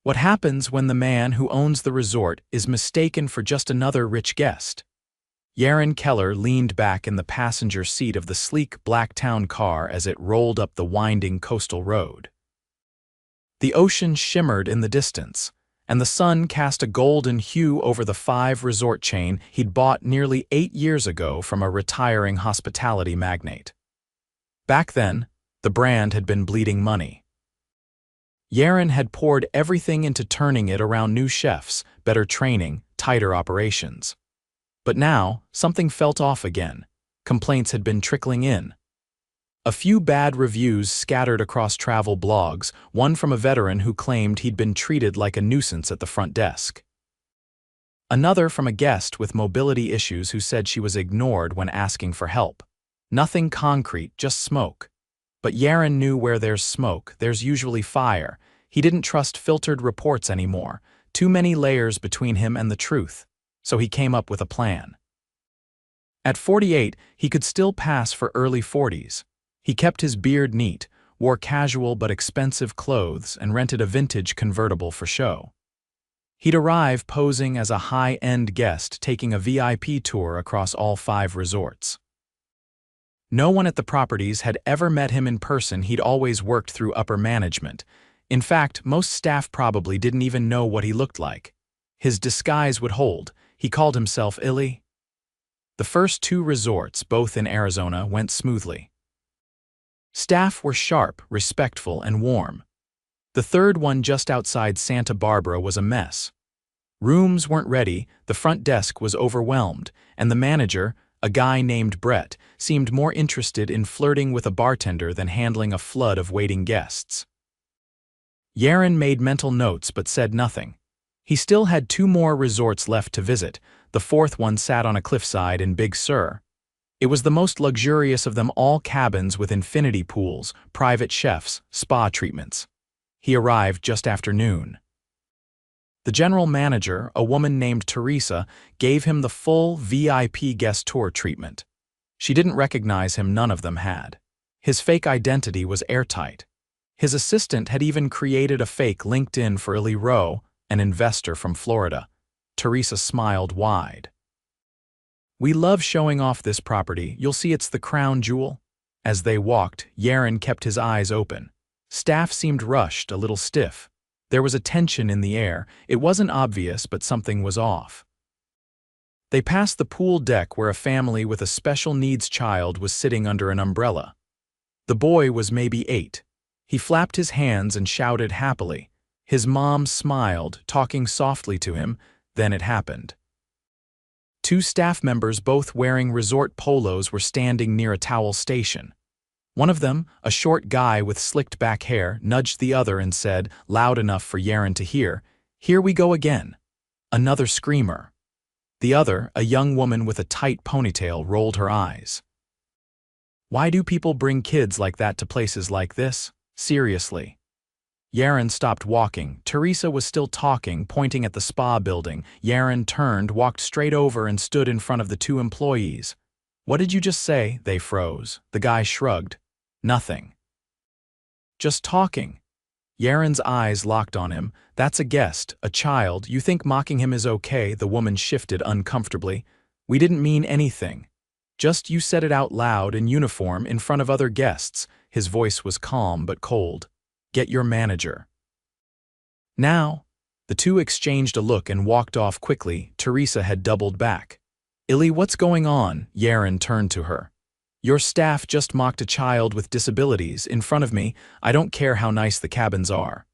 What happens when the man who owns the resort is mistaken for just another rich guest? Yaron Keller leaned back in the passenger seat of the sleek Blacktown car as it rolled up the winding coastal road. The ocean shimmered in the distance, and the sun cast a golden hue over the five-resort chain he'd bought nearly 8 years ago from a retiring hospitality magnate. Back then, the brand had been bleeding money. Yaron had poured everything into turning it around: new chefs, better training, tighter operations. But now, something felt off again. Complaints had been trickling in. A few bad reviews scattered across travel blogs, one from a veteran who claimed he'd been treated like a nuisance at the front desk. Another from a guest with mobility issues who said she was ignored when asking for help. Nothing concrete, just smoke. But Yaron knew where there's smoke, there's usually fire. He didn't trust filtered reports anymore, too many layers between him and the truth. So he came up with a plan. At 48, he could still pass for early 40s. He kept his beard neat, wore casual but expensive clothes, and rented a vintage convertible for show. He'd arrive posing as a high-end guest taking a VIP tour across all 5 resorts. No one at the properties had ever met him in person. He'd always worked through upper management. In fact, most staff probably didn't even know what he looked like. His disguise would hold. He called himself Illy. The first 2 resorts, both in Arizona, went smoothly. Staff were sharp, respectful, and warm. The third one just outside Santa Barbara was a mess. Rooms weren't ready, the front desk was overwhelmed, and the manager, a guy named Brett, seemed more interested in flirting with a bartender than handling a flood of waiting guests. Yaron made mental notes but said nothing. He still had 2 more resorts left to visit. The 4th one sat on a cliffside in Big Sur. It was the most luxurious of them all, cabins with infinity pools, private chefs, spa treatments. He arrived just after noon. The general manager, a woman named Teresa, gave him the full VIP guest tour treatment. She didn't recognize him, none of them had. His fake identity was airtight. His assistant had even created a fake LinkedIn for Illy Rowe, an investor from Florida. Teresa smiled wide. "We love showing off this property. You'll see it's the crown jewel." As they walked, Yaron kept his eyes open. Staff seemed rushed, a little stiff. There was a tension in the air. It wasn't obvious, but something was off. They passed the pool deck where a family with a special needs child was sitting under an umbrella. The boy was maybe 8. He flapped his hands and shouted happily. His mom smiled, talking softly to him. Then it happened. 2 staff members, both wearing resort polos, were standing near a towel station. One of them, a short guy with slicked back hair, nudged the other and said, loud enough for Yaron to hear, "Here we go again." Another screamer. The other, a young woman with a tight ponytail, rolled her eyes. Why do people bring kids like that to places like this? Seriously. Yaron stopped walking. Teresa was still talking, pointing at the spa building. Yaron turned, walked straight over, and stood in front of the 2 employees. "What did you just say?" They froze. The guy shrugged. "Nothing. Just talking." Yaron's eyes locked on him. "That's a guest, a child. You think mocking him is okay?" The woman shifted uncomfortably. "We didn't mean anything. Just you said it out loud in uniform in front of other guests." His voice was calm but cold. "Get your manager." Now, the 2 exchanged a look and walked off quickly. Teresa had doubled back. "Illy, what's going on?" Yaron turned to her. "Your staff just mocked a child with disabilities in front of me. I don't care how nice the cabins are.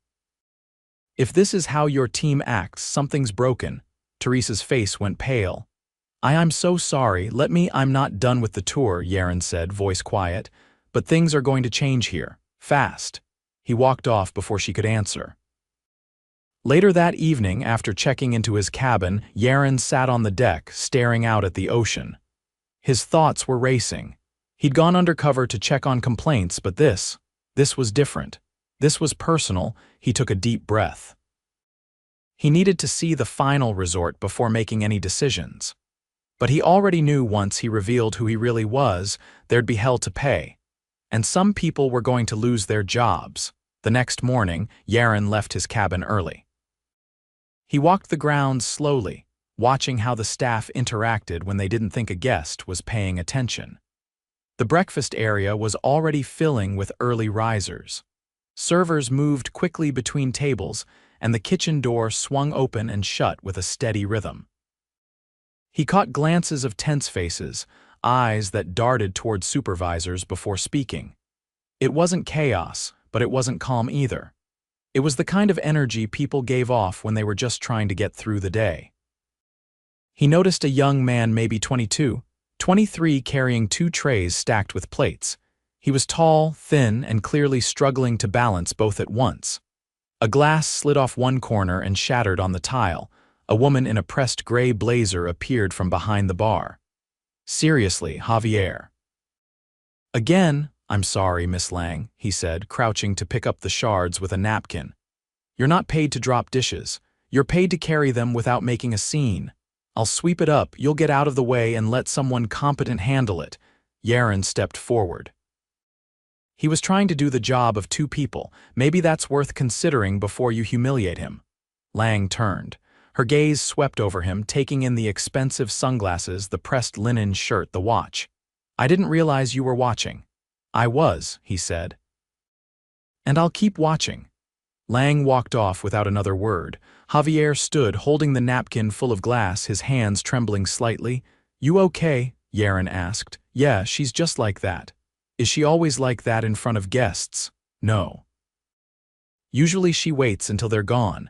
If this is how your team acts, something's broken." Teresa's face went pale. I'm so sorry. I'm not done with the tour," Yaron said, voice quiet. "But things are going to change here. Fast." He walked off before she could answer. Later that evening, after checking into his cabin, Yaron sat on the deck, staring out at the ocean. His thoughts were racing. He'd gone undercover to check on complaints, but this was different. This was personal. He took a deep breath. He needed to see the final resort before making any decisions. But he already knew once he revealed who he really was, there'd be hell to pay. And some people were going to lose their jobs. The next morning, Yaron left his cabin early. He walked the grounds slowly, watching how the staff interacted when they didn't think a guest was paying attention. The breakfast area was already filling with early risers. Servers moved quickly between tables, and the kitchen door swung open and shut with a steady rhythm. He caught glances of tense faces, eyes that darted toward supervisors before speaking. It wasn't chaos, but it wasn't calm either. It was the kind of energy people gave off when they were just trying to get through the day. He noticed a young man, maybe 22, 23, carrying 2 trays stacked with plates. He was tall, thin, and clearly struggling to balance both at once. A glass slid off one corner and shattered on the tile. A woman in a pressed gray blazer appeared from behind the bar. "Seriously, Javier." "Again, I'm sorry, Miss Lang," he said, crouching to pick up the shards with a napkin. "You're not paid to drop dishes. You're paid to carry them without making a scene. I'll sweep it up, you'll get out of the way and let someone competent handle it." Yaron stepped forward. He was trying to do the job of 2 people. Maybe that's worth considering before you humiliate him. Lang turned. Her gaze swept over him, taking in the expensive sunglasses, the pressed linen shirt, the watch. "I didn't realize you were watching." "I was," he said. "And I'll keep watching." Lang walked off without another word. Javier stood, holding the napkin full of glass, his hands trembling slightly. "You okay?" Yaron asked. "Yeah, she's just like that." "Is she always like that in front of guests?" "No. Usually she waits until they're gone."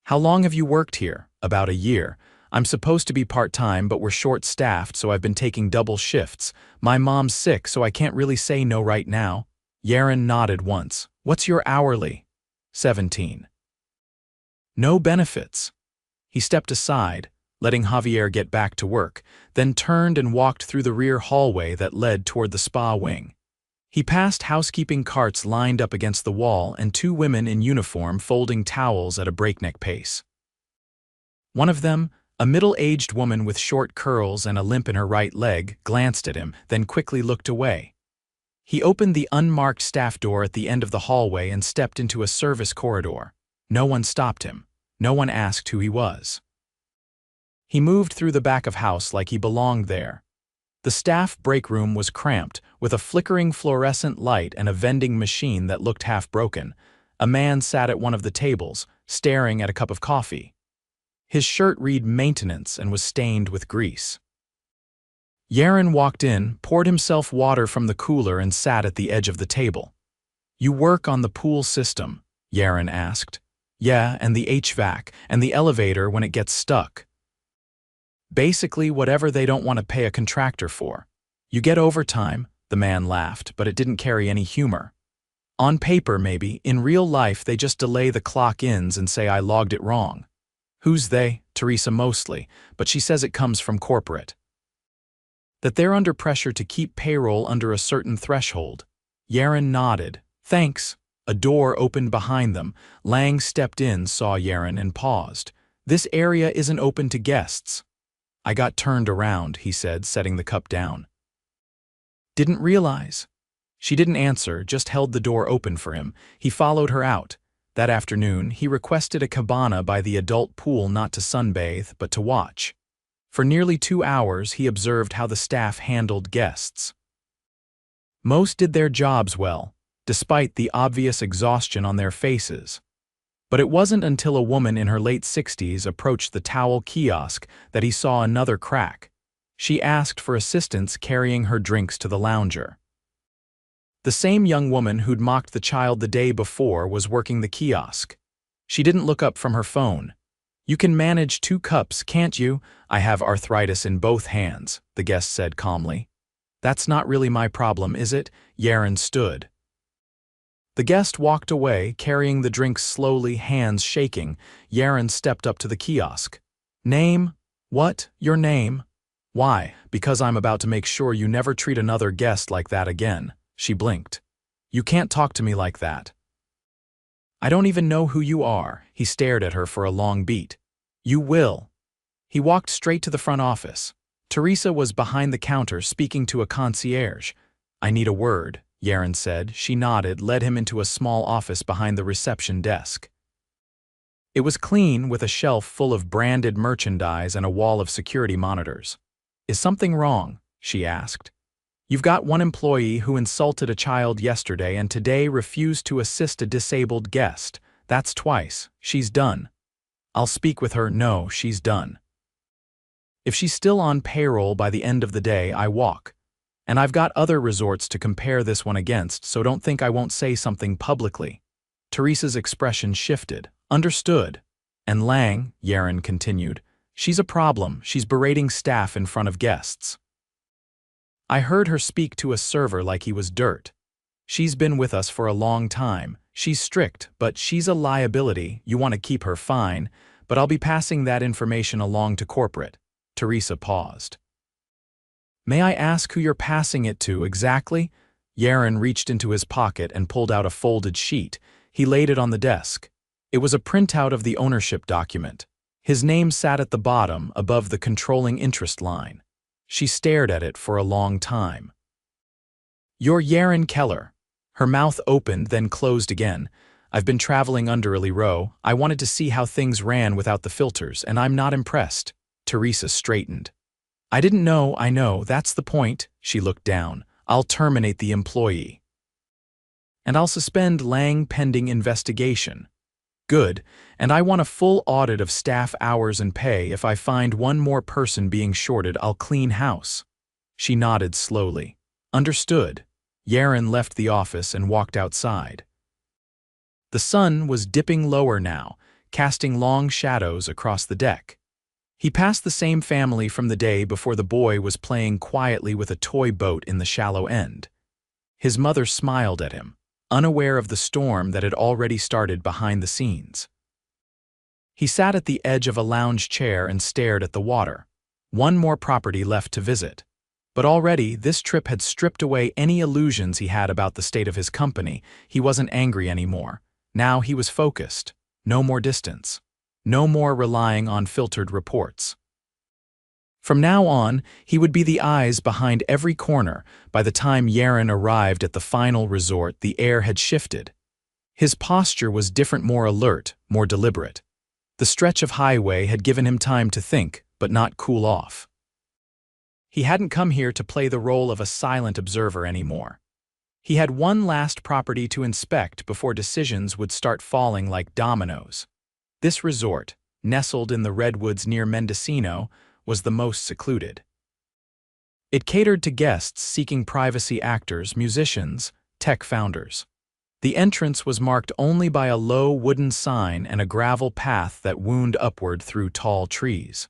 "How long have you worked here?" "About a year. I'm supposed to be part-time, but we're short-staffed, so I've been taking double shifts. My mom's sick, so I can't really say no right now." Yaron nodded once. "What's your hourly?" 17. "No benefits." He stepped aside, letting Javier get back to work, then turned and walked through the rear hallway that led toward the spa wing. He passed housekeeping carts lined up against the wall and 2 women in uniform folding towels at a breakneck pace. One of them, a middle-aged woman with short curls and a limp in her right leg, glanced at him, then quickly looked away. He opened the unmarked staff door at the end of the hallway and stepped into a service corridor. No one stopped him. No one asked who he was. He moved through the back of house like he belonged there. The staff break room was cramped, with a flickering fluorescent light and a vending machine that looked half-broken. A man sat at one of the tables, staring at a cup of coffee. His shirt read maintenance and was stained with grease. Yaron walked in, poured himself water from the cooler and sat at the edge of the table. "You work on the pool system?" Yaron asked. "Yeah, and the HVAC, and the elevator when it gets stuck. Basically whatever they don't want to pay a contractor for. You get overtime." The man laughed, but it didn't carry any humor. "On paper, maybe. In real life, they just delay the clock-ins and say I logged it wrong." "Who's they?" "Teresa mostly, but she says it comes from corporate. That they're under pressure to keep payroll under a certain threshold." Yaron nodded. "Thanks." A door opened behind them. Lang stepped in, saw Yaron, and paused. "This area isn't open to guests." "I got turned around," he said, setting the cup down. "Didn't realize." She didn't answer, just held the door open for him. He followed her out. That afternoon, he requested a cabana by the adult pool, not to sunbathe, but to watch. For nearly 2 hours, he observed how the staff handled guests. Most did their jobs well, despite the obvious exhaustion on their faces. But it wasn't until a woman in her late 60s approached the towel kiosk that he saw another crack. She asked for assistance carrying her drinks to the lounger. The same young woman who'd mocked the child the day before was working the kiosk. She didn't look up from her phone. "You can manage 2 cups, can't you?" "I have arthritis in both hands," the guest said calmly. "That's not really my problem, is it?" Yaron stood. The guest walked away, carrying the drinks slowly, hands shaking. Yaron stepped up to the kiosk. "Name?" "What? Your name?" "Why?" "Because I'm about to make sure you never treat another guest like that again." She blinked. "You can't talk to me like that." "I don't even know who you are." He stared at her for a long beat. "You will." He walked straight to the front office. Teresa was behind the counter speaking to a concierge. "I need a word," Yaron said. She nodded, led him into a small office behind the reception desk. It was clean, with a shelf full of branded merchandise and a wall of security monitors. "Is something wrong?" she asked. "You've got one employee who insulted a child yesterday and today refused to assist a disabled guest. That's twice. She's done." "I'll speak with her." "No, she's done. If she's still on payroll by the end of the day, I walk. And I've got other resorts to compare this one against, so don't think I won't say something publicly." Teresa's expression shifted. "Understood." "And Lang," Yaren continued, "she's a problem. She's berating staff in front of guests. I heard her speak to a server like he was dirt. She's been with us for a long time. She's strict, but she's a liability. You want to keep her, fine, but I'll be passing that information along to corporate." Teresa paused. "May I ask who you're passing it to exactly?" Yaren reached into his pocket and pulled out a folded sheet. He laid it on the desk. It was a printout of the ownership document. His name sat at the bottom, above the controlling interest line. She stared at it for a long time. "You're Yaren Keller." Her mouth opened, then closed again. "I've been traveling under Ely Row. I wanted to see how things ran without the filters, and I'm not impressed." Teresa straightened. "I didn't know." "I know, that's the point." She looked down. "I'll terminate the employee. And I'll suspend Lang pending investigation." "Good, and I want a full audit of staff hours and pay. If I find one more person being shorted, I'll clean house." She nodded slowly. "Understood." Yaren left the office and walked outside. The sun was dipping lower now, casting long shadows across the deck. He passed the same family from the day before. The boy was playing quietly with a toy boat in the shallow end. His mother smiled at him, unaware of the storm that had already started behind the scenes. He sat at the edge of a lounge chair and stared at the water. One more property left to visit. But already this trip had stripped away any illusions he had about the state of his company. He wasn't angry anymore. Now he was focused. No more distance. No more relying on filtered reports. From now on, he would be the eyes behind every corner. By the time Yaren arrived at the final resort, the air had shifted. His posture was different, more alert, more deliberate. The stretch of highway had given him time to think, but not cool off. He hadn't come here to play the role of a silent observer anymore. He had one last property to inspect before decisions would start falling like dominoes. This resort, nestled in the redwoods near Mendocino, was the most secluded. It catered to guests seeking privacy: actors, musicians, tech founders. The entrance was marked only by a low wooden sign and a gravel path that wound upward through tall trees.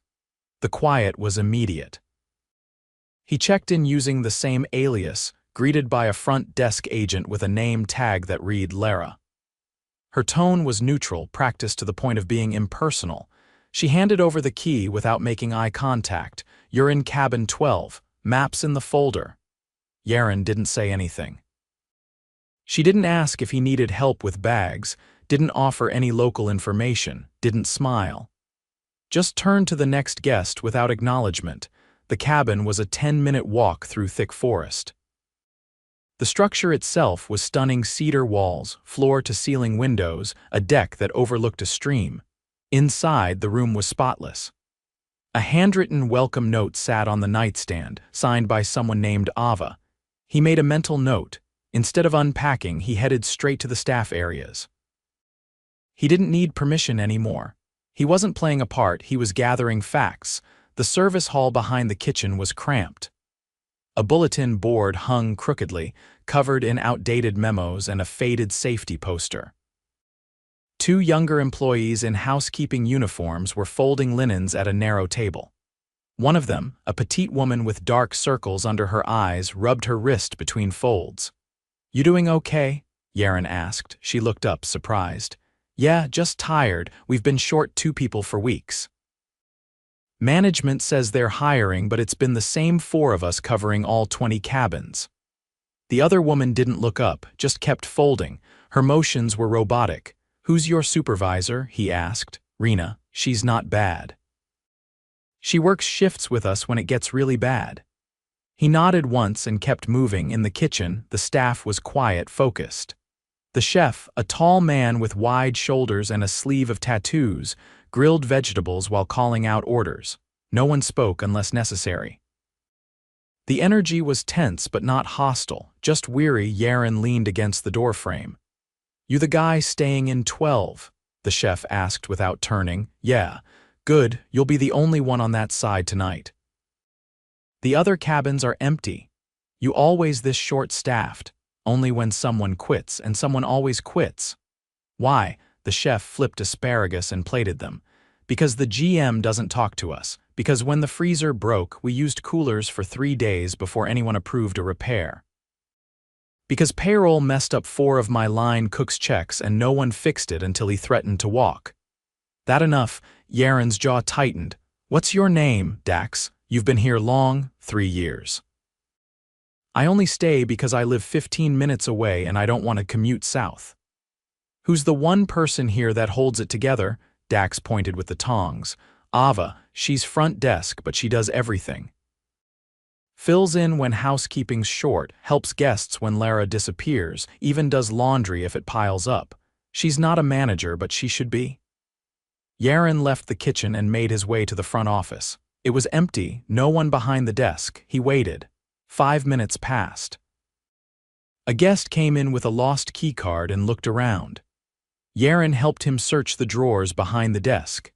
The quiet was immediate. He checked in using the same alias, greeted by a front desk agent with a name tag that read Lara. Her tone was neutral, practiced to the point of being impersonal. She handed over the key without making eye contact. "You're in cabin 12. Maps in the folder." Yaren didn't say anything. She didn't ask if he needed help with bags, didn't offer any local information, didn't smile. Just turned to the next guest without acknowledgement. The cabin was a 10-minute walk through thick forest. The structure itself was stunning: cedar walls, floor-to-ceiling windows, a deck that overlooked a stream. Inside, the room was spotless. A handwritten welcome note sat on the nightstand, signed by someone named Ava. He made a mental note. Instead of unpacking, he headed straight to the staff areas. He didn't need permission anymore. He wasn't playing a part, he was gathering facts. The service hall behind the kitchen was cramped. A bulletin board hung crookedly, covered in outdated memos and a faded safety poster. Two younger employees in housekeeping uniforms were folding linens at a narrow table. One of them, a petite woman with dark circles under her eyes, rubbed her wrist between folds. "You doing okay?" Yaren asked. She looked up, surprised. "Yeah, just tired. We've been short 2 people for weeks. Management says they're hiring, but it's been the same 4 of us covering all 20 cabins." The other woman didn't look up, just kept folding. Her motions were robotic. "Who's your supervisor?" he asked. "Rena. She's not bad. She works shifts with us when it gets really bad." He nodded once and kept moving. In the kitchen, the staff was quiet, focused. The chef, a tall man with wide shoulders and a sleeve of tattoos, grilled vegetables while calling out orders. No one spoke unless necessary. The energy was tense but not hostile, just weary. Yaron leaned against the doorframe. "You the guy staying in 12? The chef asked without turning. "Yeah. Good, you'll be the only one on that side tonight. The other cabins are empty. You always this short-staffed. Only when someone quits, and someone always quits." "Why?" The chef flipped asparagus and plated them. "Because the GM doesn't talk to us. Because when the freezer broke, we used coolers for 3 days before anyone approved a repair. Because payroll messed up 4 of my line cook's checks and no one fixed it until he threatened to walk." "That enough?" Yaron's jaw tightened. "What's your name, Dax? You've been here long, 3 years. I only stay because I live 15 minutes away and I don't want to commute south." "Who's the one person here that holds it together?" Dax pointed with the tongs. "Ava. She's front desk, but she does everything. Fills in when housekeeping's short, helps guests when Lara disappears, even does laundry if it piles up. She's not a manager, but she should be." Yaron left the kitchen and made his way to the front office. It was empty, no one behind the desk. He waited. 5 minutes passed. A guest came in with a lost keycard and looked around. Yaron helped him search the drawers behind the desk.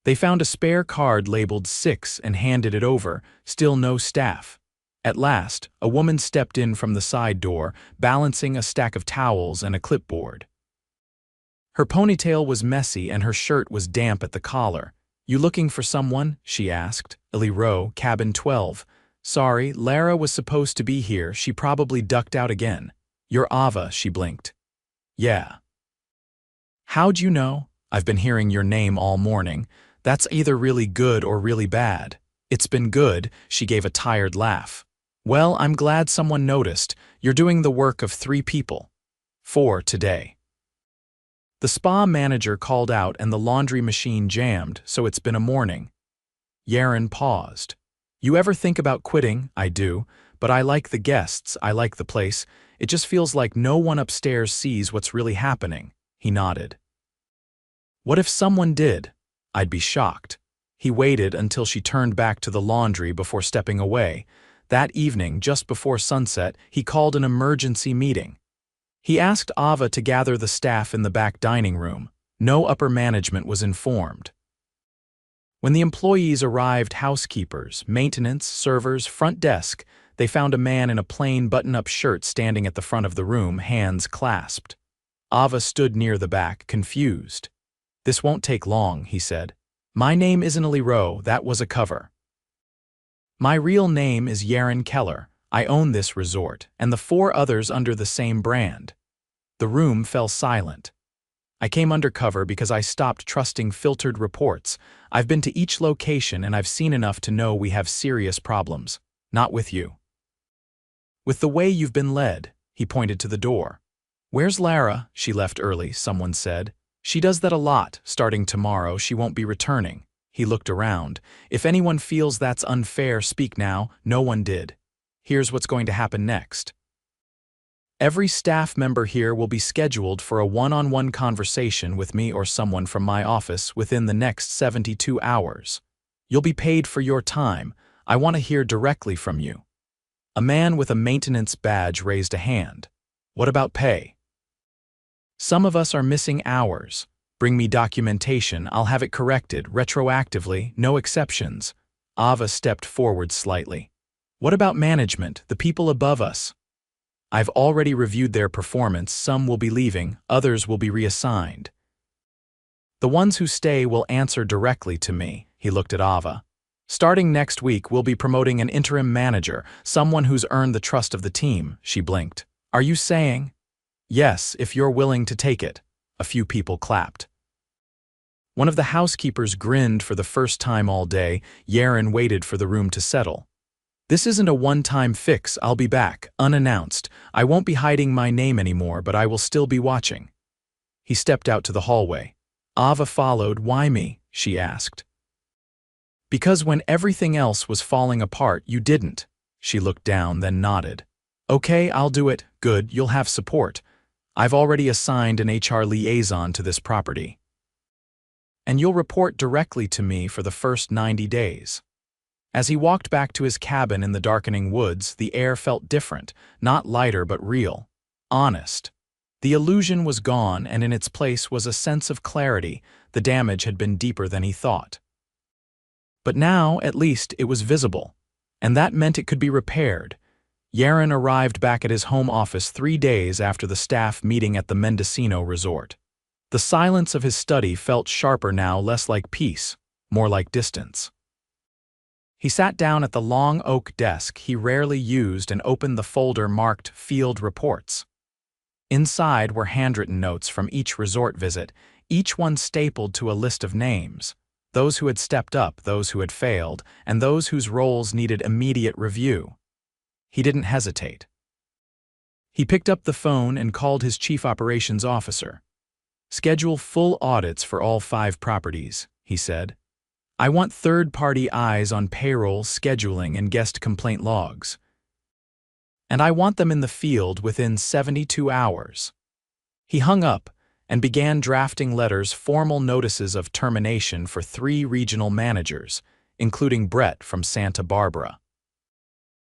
They found a spare card labeled 6 and handed it over, still no staff. At last, a woman stepped in from the side door, balancing a stack of towels and a clipboard. Her ponytail was messy and her shirt was damp at the collar. "You looking for someone?" she asked. "Ellie Rowe, cabin 12. Sorry, Lara was supposed to be here. She probably ducked out again." "You're Ava," she blinked. "Yeah." "How'd you know?" "I've been hearing your name all morning. That's either really good or really bad." "It's been good," she gave a tired laugh. "Well, I'm glad someone noticed. You're doing the work of 3 people. 4 today." The spa manager called out and the laundry machine jammed, so it's been a morning. Yaron paused. "You ever think about quitting?" "I do, but I like the guests, I like the place. It just feels like no one upstairs sees what's really happening." He nodded. "What if someone did?" "I'd be shocked." He waited until she turned back to the laundry before stepping away. That evening, just before sunset, he called an emergency meeting. He asked Ava to gather the staff in the back dining room. No upper management was informed. When the employees arrived, housekeepers, maintenance, servers, front desk, they found a man in a plain button-up shirt standing at the front of the room, hands clasped. Ava stood near the back, confused. "This won't take long," he said. "My name isn't Ellie Rowe, that was a cover. My real name is Yaron Keller. I own this resort, and the 4 others under the same brand." The room fell silent. "I came undercover because I stopped trusting filtered reports. I've been to each location and I've seen enough to know we have serious problems. Not with you. With the way you've been led." He pointed to the door. "Where's Lara?" "She left early," someone said. "She does that a lot. Starting tomorrow, she won't be returning." He looked around. "If anyone feels that's unfair, speak now." No one did. "Here's what's going to happen next. Every staff member here will be scheduled for a one-on-one conversation with me or someone from my office within the next 72 hours. You'll be paid for your time. I want to hear directly from you." A man with a maintenance badge raised a hand. "What about pay?" "Some of us are missing hours. Bring me documentation, I'll have it corrected, retroactively, no exceptions." Ava stepped forward slightly. "What about management, the people above us?" "I've already reviewed their performance. Some will be leaving, others will be reassigned. The ones who stay will answer directly to me." He looked at Ava. "Starting next week, we'll be promoting an interim manager, someone who's earned the trust of the team." She blinked. "Are you saying?" "Yes, if you're willing to take it." A few people clapped. One of the housekeepers grinned for the first time all day. Yaron waited for the room to settle. "This isn't a one-time fix. I'll be back, unannounced. I won't be hiding my name anymore, but I will still be watching." He stepped out to the hallway. Ava followed. "Why me?" she asked. "Because when everything else was falling apart, you didn't." She looked down, then nodded. "Okay, I'll do it. Good, you'll have support." I've already assigned an HR liaison to this property, and you'll report directly to me for the first 90 days. As he walked back to his cabin in the darkening woods, the air felt different, not lighter but real, honest. The illusion was gone, and in its place was a sense of clarity. The damage had been deeper than he thought. But now, at least, it was visible, and that meant it could be repaired. Yaron arrived back at his home office 3 days after the staff meeting at the Mendocino resort. The silence of his study felt sharper now, less like peace, more like distance. He sat down at the long oak desk he rarely used and opened the folder marked Field Reports. Inside were handwritten notes from each resort visit, each one stapled to a list of names, those who had stepped up, those who had failed, and those whose roles needed immediate review. He didn't hesitate. He picked up the phone and called his chief operations officer. "Schedule full audits for all 5 properties," he said. "I want third-party eyes on payroll, scheduling, and guest complaint logs. And I want them in the field within 72 hours. He hung up and began drafting letters, formal notices of termination for 3 regional managers, including Brett from Santa Barbara.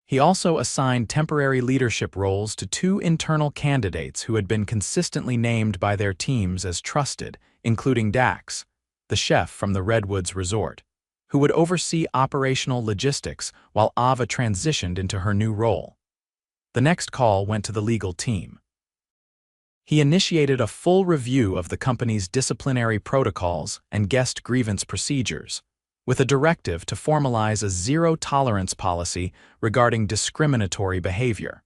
He also assigned temporary leadership roles to 2 internal candidates who had been consistently named by their teams as trusted, including Dax, the chef from the Redwoods Resort, who would oversee operational logistics while Ava transitioned into her new role. The next call went to the legal team. He initiated a full review of the company's disciplinary protocols and guest grievance procedures, with a directive to formalize a zero-tolerance policy regarding discriminatory behavior.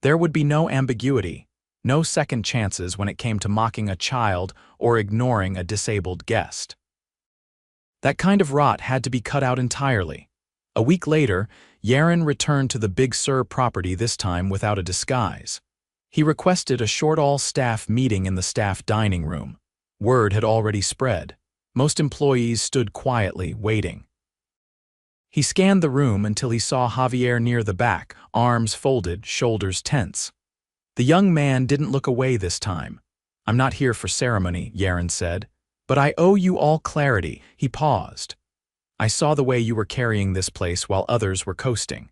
There would be no ambiguity, no second chances when it came to mocking a child or ignoring a disabled guest. That kind of rot had to be cut out entirely. A week later, Yaron returned to the Big Sur property, this time without a disguise. He requested a short all-staff meeting in the staff dining room. Word had already spread. Most employees stood quietly, waiting. He scanned the room until he saw Javier near the back, arms folded, shoulders tense. The young man didn't look away this time. "I'm not here for ceremony," Yaron said, "but I owe you all clarity." He paused. "I saw the way you were carrying this place while others were coasting.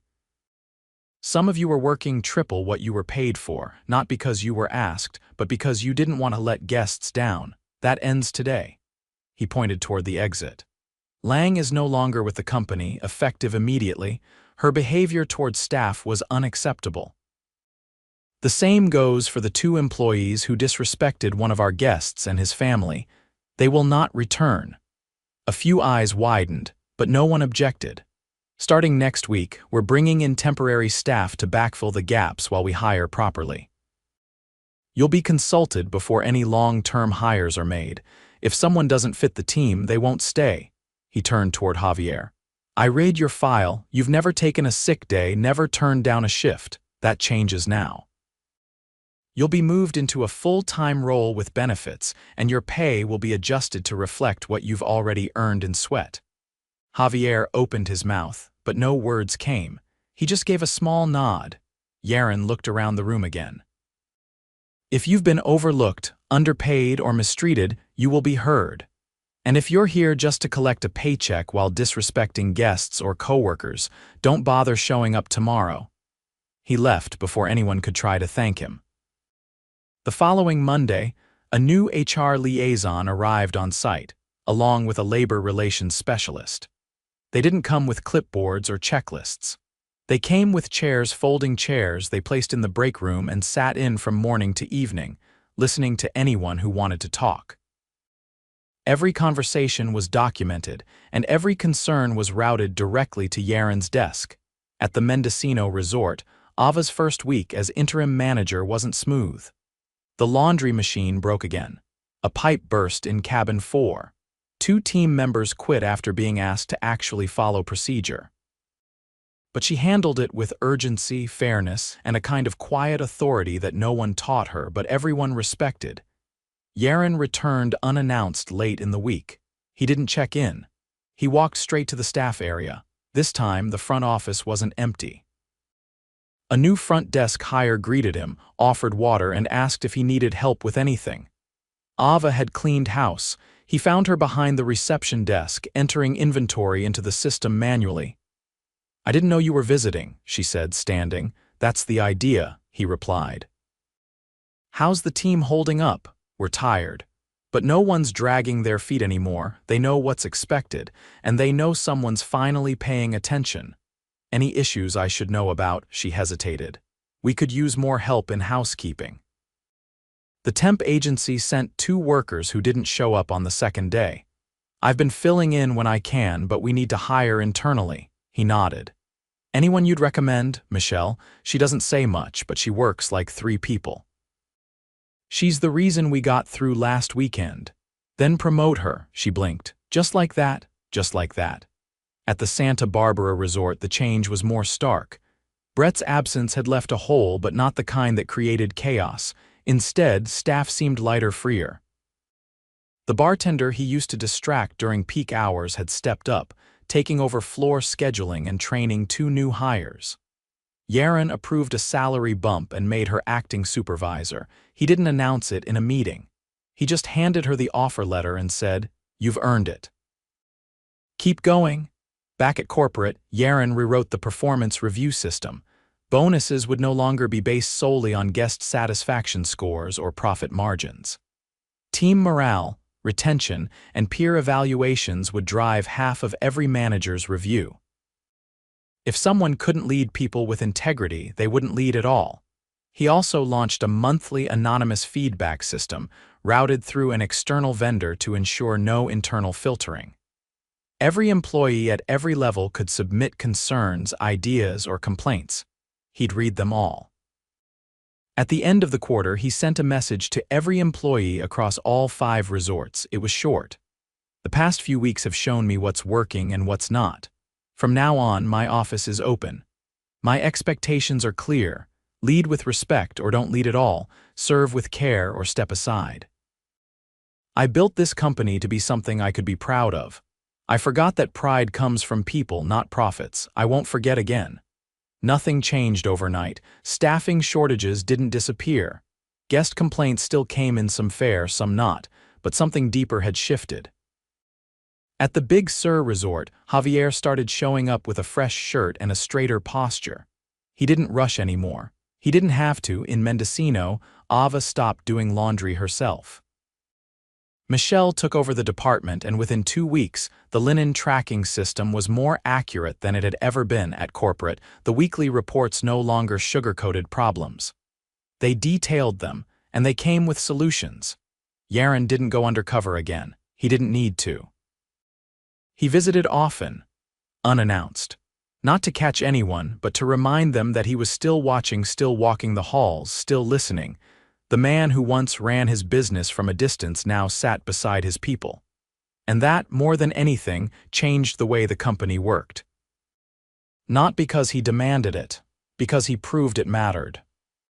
Some of you were working triple what you were paid for, not because you were asked, but because you didn't want to let guests down. That ends today." He pointed toward the exit. "Lang is no longer with the company, effective immediately. Her behavior towards staff was unacceptable. The same goes for the 2 employees who disrespected one of our guests and his family. They will not return." A few eyes widened, but no one objected. "Starting next week, we're bringing in temporary staff to backfill the gaps while we hire properly. You'll be consulted before any long-term hires are made. If someone doesn't fit the team, they won't stay." He turned toward Javier. "I read your file. You've never taken a sick day, never turned down a shift. That changes now. You'll be moved into a full-time role with benefits, and your pay will be adjusted to reflect what you've already earned in sweat." Javier opened his mouth, but no words came. He just gave a small nod. Yaron looked around the room again. "If you've been overlooked, underpaid, or mistreated, you will be heard. And if you're here just to collect a paycheck while disrespecting guests or coworkers, don't bother showing up tomorrow." He left before anyone could try to thank him. The following Monday, a new HR liaison arrived on site, along with a labor relations specialist. They didn't come with clipboards or checklists. They came with chairs, folding chairs they placed in the break room, and sat in from morning to evening, listening to anyone who wanted to talk. Every conversation was documented, and every concern was routed directly to Yaron's desk. At the Mendocino resort, Ava's first week as interim manager wasn't smooth. The laundry machine broke again. A pipe burst in cabin 4. 2 team members quit after being asked to actually follow procedure. But she handled it with urgency, fairness, and a kind of quiet authority that no one taught her but everyone respected. Yaron returned unannounced late in the week. He didn't check in. He walked straight to the staff area. This time, the front office wasn't empty. A new front desk hire greeted him, offered water, and asked if he needed help with anything. Ava had cleaned house. He found her behind the reception desk, entering inventory into the system manually. "I didn't know you were visiting," she said, standing. "That's the idea," he replied. "How's the team holding up?" "We're tired. But no one's dragging their feet anymore. They know what's expected, and they know someone's finally paying attention." "Any issues I should know about?" She hesitated. "We could use more help in housekeeping." The temp agency sent 2 workers who didn't show up on the second day. "I've been filling in when I can, but we need to hire internally." He nodded. "Anyone you'd recommend?" "Michelle. She doesn't say much, but she works like 3 people. She's the reason we got through last weekend." "Then promote her," she blinked. "Just like that, just like that." At the Santa Barbara resort, the change was more stark. Brett's absence had left a hole, but not the kind that created chaos. Instead, staff seemed lighter, freer. The bartender he used to distract during peak hours had stepped up, taking over floor scheduling and training 2 new hires. Yaren approved a salary bump and made her acting supervisor. He didn't announce it in a meeting. He just handed her the offer letter and said, "You've earned it." "Keep going." Back at corporate, Yaren rewrote the performance review system. Bonuses would no longer be based solely on guest satisfaction scores or profit margins. Team morale, retention, and peer evaluations would drive half of every manager's review. If someone couldn't lead people with integrity, they wouldn't lead at all. He also launched a monthly anonymous feedback system, routed through an external vendor to ensure no internal filtering. Every employee at every level could submit concerns, ideas, or complaints. He'd read them all. At the end of the quarter, he sent a message to every employee across all 5 resorts. It was short. "The past few weeks have shown me what's working and what's not. From now on, my office is open. My expectations are clear. Lead with respect or don't lead at all. Serve with care or step aside. I built this company to be something I could be proud of. I forgot that pride comes from people, not profits. I won't forget again." Nothing changed overnight. Staffing shortages didn't disappear. Guest complaints still came in, some fair, some not, but something deeper had shifted. At the Big Sur resort, Javier started showing up with a fresh shirt and a straighter posture. He didn't rush anymore. He didn't have to. In Mendocino, Ava stopped doing laundry herself. Michelle took over the department, and within 2 weeks, the linen tracking system was more accurate than it had ever been at corporate. The weekly reports no longer sugar-coated problems. They detailed them, and they came with solutions. Yaren didn't go undercover again. He didn't need to. He visited often, unannounced. Not to catch anyone, but to remind them that he was still watching, still walking the halls, still listening. The man who once ran his business from a distance now sat beside his people. And that, more than anything, changed the way the company worked. Not because he demanded it, because he proved it mattered.